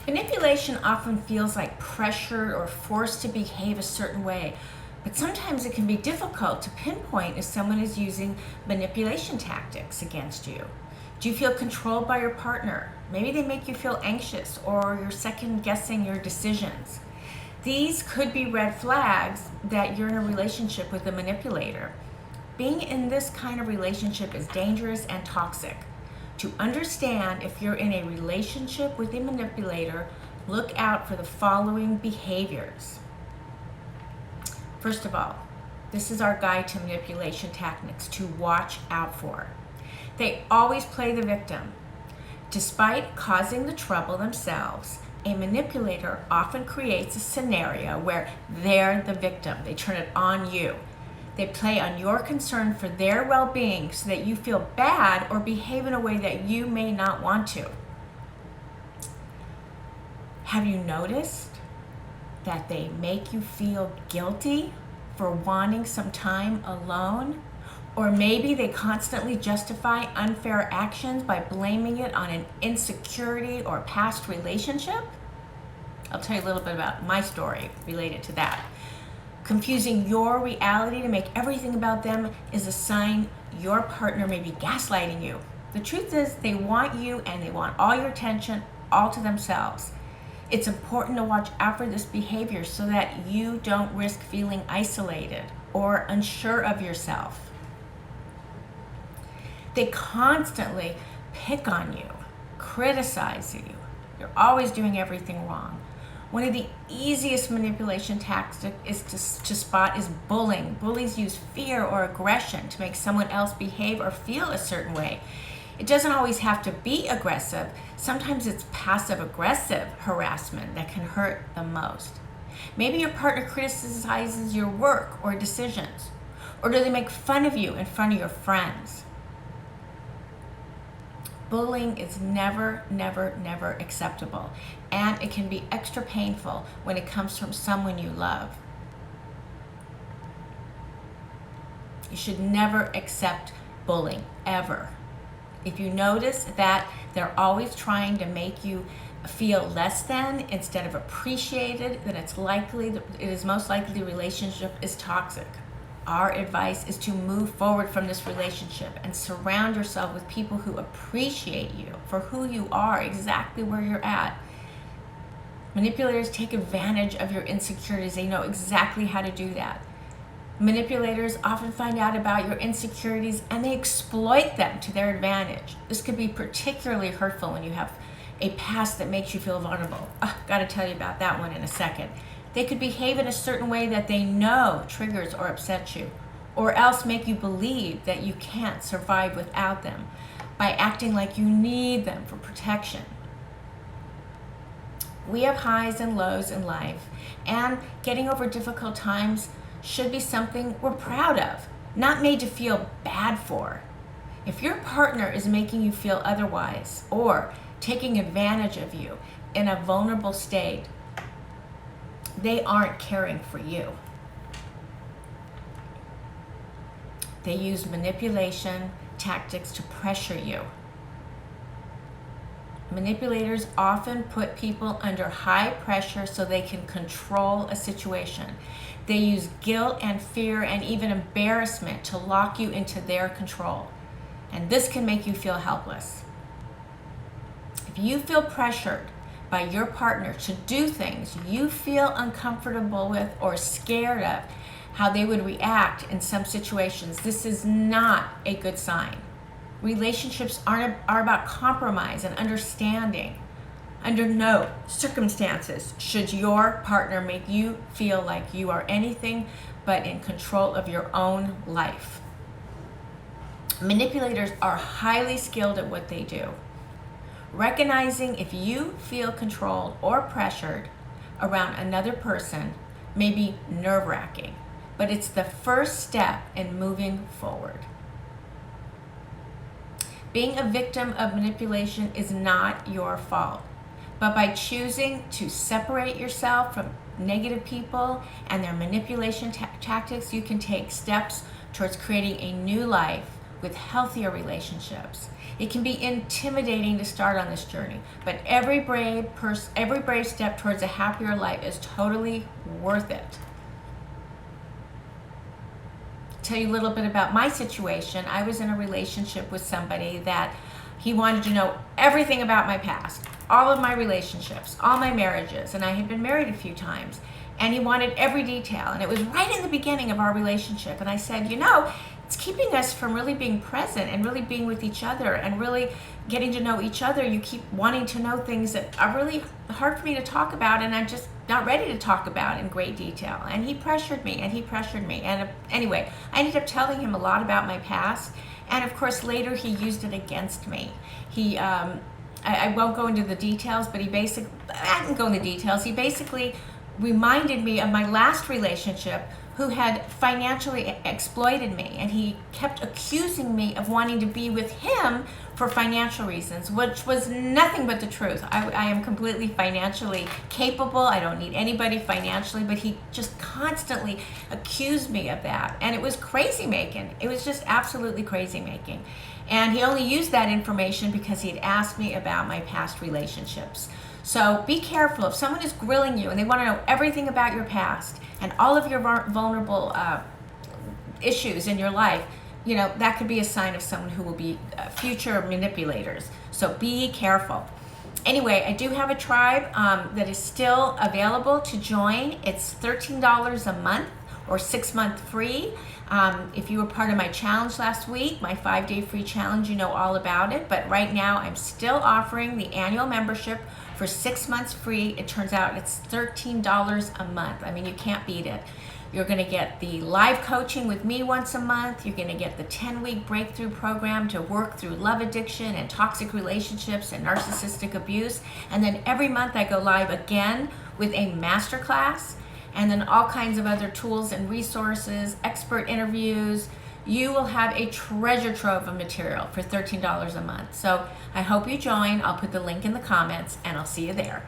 Manipulation often feels like pressure or forced to behave a certain way, but sometimes it can be difficult to pinpoint if someone is using manipulation tactics against you. Do you feel controlled by your partner? Maybe they make you feel anxious or you're second guessing your decisions. These could be red flags that you're in a relationship with a manipulator. Being in this kind of relationship is dangerous and toxic. To understand if you're in a relationship with a manipulator, look out for the following behaviors. First of all, this is our guide to manipulation tactics to watch out for. They always play the victim. Despite causing the trouble themselves, a manipulator often creates a scenario where they're the victim. They turn it on you. They play on your concern for their well-being so that you feel bad or behave in a way that you may not want to. Have you noticed that they make you feel guilty for wanting some time alone? Or maybe they constantly justify unfair actions by blaming it on an insecurity or past relationship? I'll tell you a little bit about my story related to that. Confusing your reality to make everything about them is a sign your partner may be gaslighting you. The truth is, they want you and they want all your attention all to themselves. It's important to watch out for this behavior so that you don't risk feeling isolated or unsure of yourself. They constantly pick on you, criticize you. You're always doing everything wrong. One of the easiest manipulation tactics is to spot is bullying. Bullies use fear or aggression to make someone else behave or feel a certain way. It doesn't always have to be aggressive. Sometimes it's passive-aggressive harassment that can hurt the most. Maybe your partner criticizes your work or decisions, or do they make fun of you in front of your friends? Bullying is never, never, never acceptable, and it can be extra painful when it comes from someone you love. You should never accept bullying, ever. If you notice that they're always trying to make you feel less than instead of appreciated, then it is most likely the relationship is toxic. Our advice is to move forward from this relationship and surround yourself with people who appreciate you for who you are, exactly where you're at. Manipulators take advantage of your insecurities. They know exactly how to do that. Manipulators often find out about your insecurities and they exploit them to their advantage. This could be particularly hurtful when you have a past that makes you feel vulnerable. Got to tell you about that one in a second. They could behave in a certain way that they know triggers or upsets you, or else make you believe that you can't survive without them by acting like you need them for protection. We have highs and lows in life, and getting over difficult times should be something we're proud of, not made to feel bad for. If your partner is making you feel otherwise or taking advantage of you in a vulnerable state, they aren't caring for you. They use manipulation tactics to pressure you. Manipulators often put people under high pressure so they can control a situation. They use guilt and fear and even embarrassment to lock you into their control. And this can make you feel helpless. If you feel pressured by your partner to do things you feel uncomfortable with or scared of how they would react in some situations, this is not a good sign. Relationships are about compromise and understanding. Under no circumstances should your partner make you feel like you are anything but in control of your own life. Manipulators are highly skilled at what they do. Recognizing if you feel controlled or pressured around another person may be nerve-wracking, but it's the first step in moving forward. Being a victim of manipulation is not your fault, but by choosing to separate yourself from negative people and their manipulation tactics, you can take steps towards creating a new life with healthier relationships. It can be intimidating to start on this journey, but every brave step towards a happier life is totally worth it. Tell you a little bit about my situation. I was in a relationship with somebody that he wanted to know everything about my past, all of my relationships, all my marriages, and I had been married a few times, and he wanted every detail, and it was right in the beginning of our relationship. And I said, it's keeping us from really being present and really being with each other and really getting to know each other. You keep wanting to know things that are really hard for me to talk about, and I'm just not ready to talk about in great detail. And he pressured me. And anyway, I ended up telling him a lot about my past. And of course, later he used it against me. I won't go into the details, but I can go into details. He basically reminded me of my last relationship, who had financially exploited me, and he kept accusing me of wanting to be with him for financial reasons, which was nothing but the truth. I am completely financially capable. I don't need anybody financially, but he just constantly accused me of that, and it was crazy making. It was just absolutely crazy making. And he only used that information because he had asked me about my past relationships. So be careful. If someone is grilling you and they want to know everything about your past and all of your vulnerable issues in your life, that could be a sign of someone who will be future manipulators. So be careful. Anyway, I do have a tribe that is still available to join. It's $13 a month or 6 month free. If you were part of my challenge last week, my 5-day free challenge, you know all about it. But right now, I'm still offering the annual membership for 6 months free. It turns out it's $13 a month. I mean, you can't beat it. You're going to get the live coaching with me once a month. You're going to get the 10-week breakthrough program to work through love addiction and toxic relationships and narcissistic abuse. And then every month I go live again with a masterclass, and then all kinds of other tools and resources, expert interviews. You will have a treasure trove of material for $13 a month. So I hope you join. I'll put the link in the comments, and I'll see you there.